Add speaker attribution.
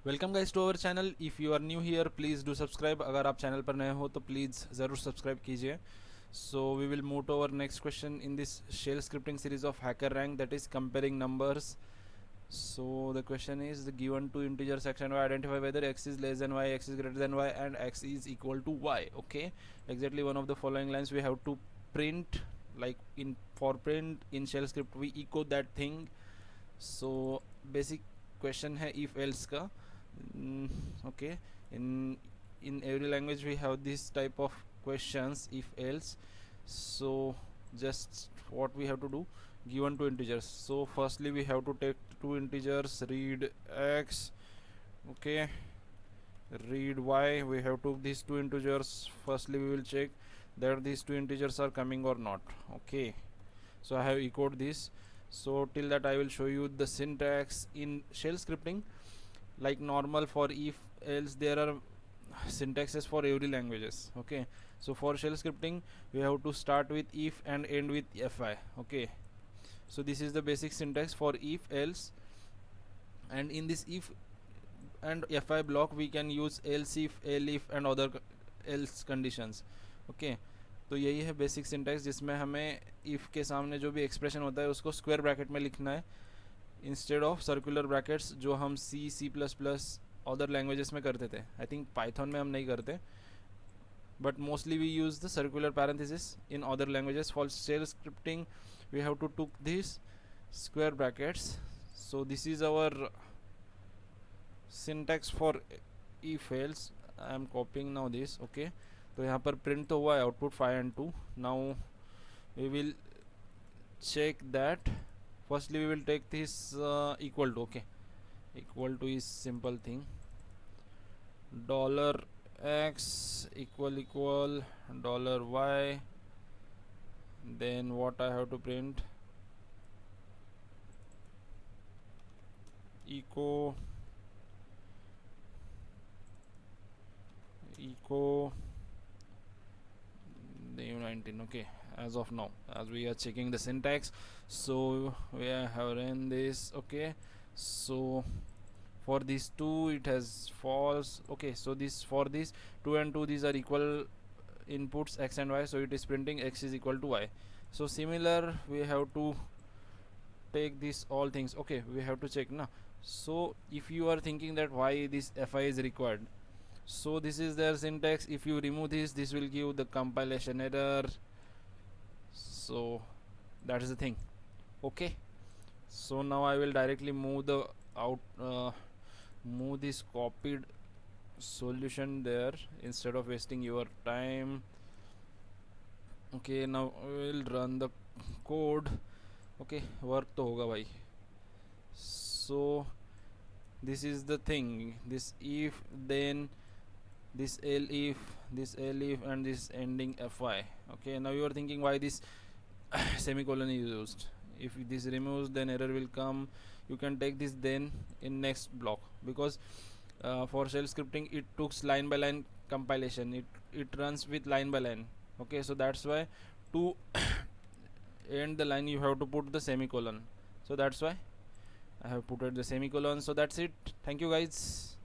Speaker 1: Welcome guys to our channel. If you are new here please do subscribe. अगर आप channel पर नए हो तो प्लीज़ ज़रूर सब्सक्राइब कीजिए. So we will move to our next question in this shell scripting series of HackerRank, that is comparing numbers. So the question is, the given two integers x and y, identify whether x is less than y, x is greater than y, and x is equal to y. Okay, exactly one of the following lines we have to print. Like in for print in shell script we echo that thing. So basic question है if else का. Okay, in every language we have this type of questions, if else. So just what we have to do, given two integers, so firstly we have to take two integers, read x, okay, read y. We have to these two integers. Firstly we will check that these two integers are coming or not. Okay, so I have echoed this. So till that I will show you the syntax in shell scripting. Like normal, for if else there are syntaxes for every languages. Okay, so for shell scripting we have to start with if and end with fi. Okay, so this is the basic syntax for if else, and in this if and fi block we can use else if, elif and other else conditions. Okay, तो यही है basic syntax जिसमें हमें if के सामने जो भी expression होता है उसको स्क्वायर ब्रैकेट में लिखना है इंस्टेड ऑफ सर्कुलर ब्रैकेट्स, जो हम C plus plus other languages में करते थे. आई थिंक पाइथन में हम नहीं करते, but mostly we use the circular parenthesis in other languages. For shell scripting we have to took these square brackets. So this is our syntax for if else. I am copying now this. Okay, तो यहाँ पर print तो हुआ है output 5 and 2. Now we will check that. Firstly we will take this equal to. Okay, equal to is simple thing. Dollar x equal dollar y. Then what I have to print, echo the u19. Okay, as of now, as we are checking the syntax, so we have run this. Okay, so for these two it has false. Okay, so this for this 2 and 2, these are equal inputs x and y, so it is printing x is equal to y. So similar we have to take these all things. Okay, we have to check now. So if you are thinking that why this fi is required, so this is their syntax. If you remove this will give the compilation error. So that is the thing. Okay, so now I will directly move the move this copied solution there instead of wasting your time. Okay, now we will run the code. Okay, work to hoga bhai. So this is the thing, this if, then this elif, and this ending fi. Okay, now you are thinking why this semicolon is used. If this removes, then error will come. You can take this then in next block, because for shell scripting it took line by line compilation. It runs with line by line. Okay, so that's why to end the line you have to put the semicolon. So that's why I have put the semicolon. So that's it. Thank you guys.